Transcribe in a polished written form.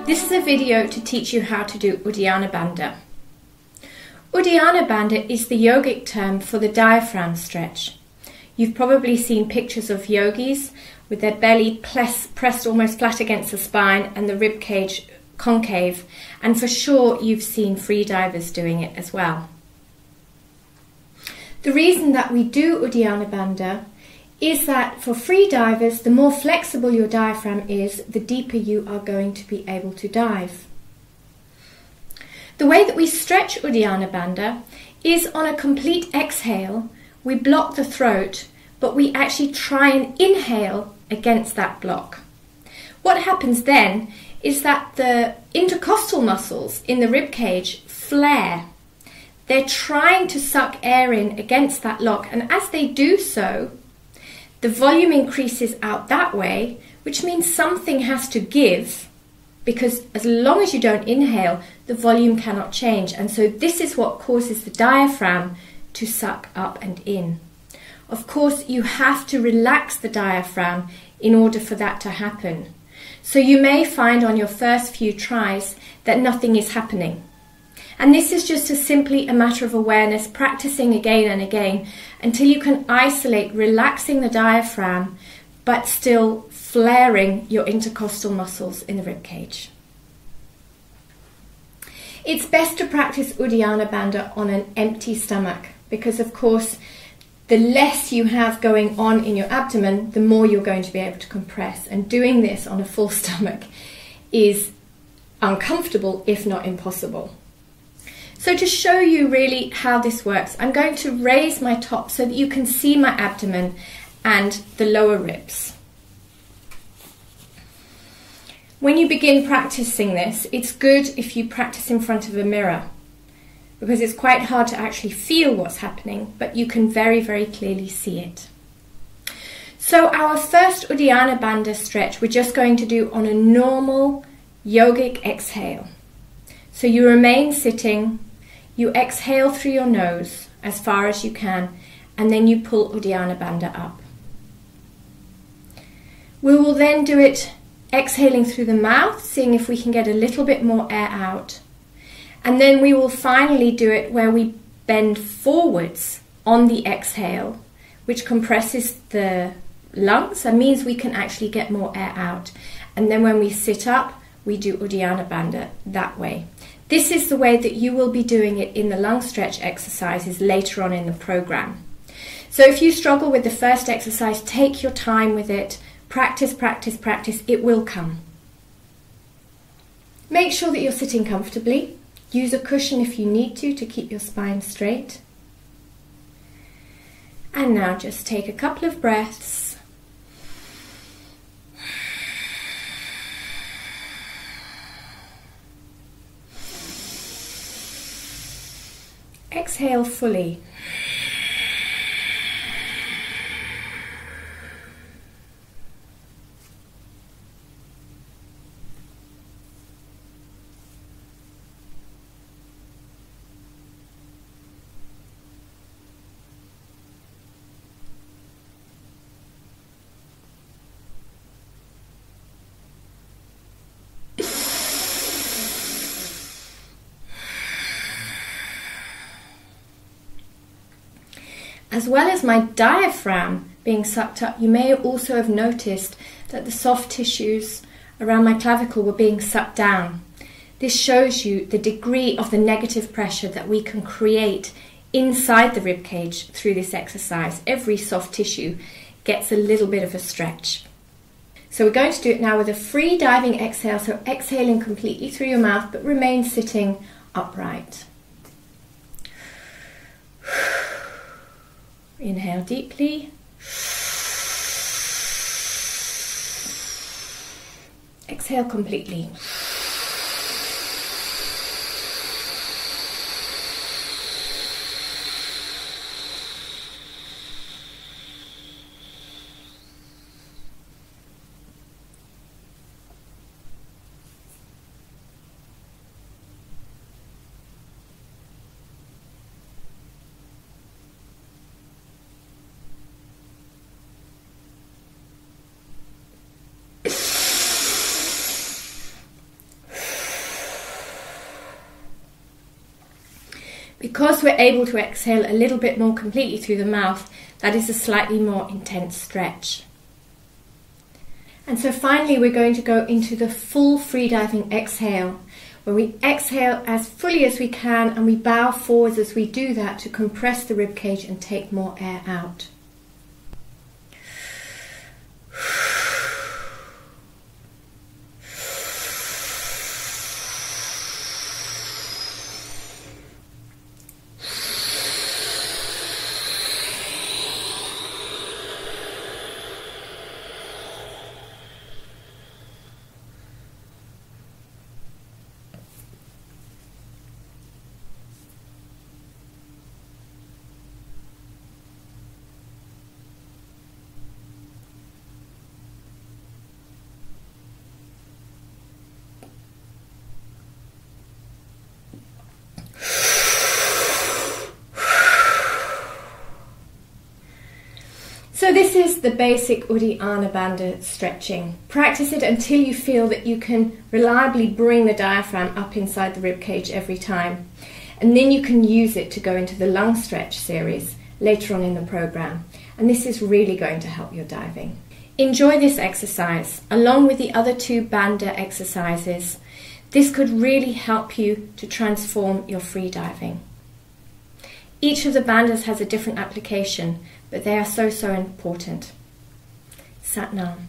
This is a video to teach you how to do Uddiyana bhanda. Uddiyana bhanda is the yogic term for the diaphragm stretch. You've probably seen pictures of yogis with their belly pressed almost flat against the spine and the rib cage concave, and for sure you've seen freedivers doing it as well. The reason that we do Uddiyana bhanda is that for freedivers, the more flexible your diaphragm is, the deeper you are going to be able to dive. The way that we stretch Uddiyana bhanda is on a complete exhale. We block the throat, but we actually try and inhale against that block. What happens then is that the intercostal muscles in the rib cage flare. They're trying to suck air in against that lock, and as they do so, the volume increases out that way, which means something has to give, because as long as you don't inhale, the volume cannot change. And so this is what causes the diaphragm to suck up and in. Of course, you have to relax the diaphragm in order for that to happen. So you may find on your first few tries that nothing is happening. And this is just simply a matter of awareness, practicing again and again until you can isolate, relaxing the diaphragm, but still flaring your intercostal muscles in the rib cage. It's best to practice Uddiyana bhanda on an empty stomach because, of course, the less you have going on in your abdomen, the more you're going to be able to compress. And doing this on a full stomach is uncomfortable, if not impossible. So to show you really how this works, I'm going to raise my top so that you can see my abdomen and the lower ribs. When you begin practicing this, it's good if you practice in front of a mirror because it's quite hard to actually feel what's happening, but you can very, very clearly see it. So our first Uddiyana bhanda stretch, we're just going to do on a normal yogic exhale. So you remain sitting, you exhale through your nose as far as you can, and then you pull Uddiyana bhanda up. We will then do it exhaling through the mouth, seeing if we can get a little bit more air out. And then we will finally do it where we bend forwards on the exhale, which compresses the lungs. That means we can actually get more air out. And then when we sit up, we do Uddiyana bhanda that way. This is the way that you will be doing it in the lung stretch exercises later on in the program. So if you struggle with the first exercise, take your time with it. Practice, practice, practice. It will come. Make sure that you're sitting comfortably. Use a cushion if you need to keep your spine straight. And now just take a couple of breaths. Exhale fully. As well as my diaphragm being sucked up, you may also have noticed that the soft tissues around my clavicle were being sucked down. This shows you the degree of the negative pressure that we can create inside the rib cage through this exercise. Every soft tissue gets a little bit of a stretch. So we're going to do it now with a free diving exhale, so exhaling completely through your mouth, but remain sitting upright. Inhale deeply. Exhale completely. Because we're able to exhale a little bit more completely through the mouth, that is a slightly more intense stretch. And so finally we're going to go into the full freediving exhale, where we exhale as fully as we can and we bow forwards as we do that to compress the ribcage and take more air out. So this is the basic Uddiyana Bandha stretching. Practice it until you feel that you can reliably bring the diaphragm up inside the ribcage every time. And then you can use it to go into the lung stretch series later on in the program. And this is really going to help your diving. Enjoy this exercise along with the other two Bandha exercises. This could really help you to transform your freediving. Each of the bandhas has a different application, but they are so important. Sat Nam.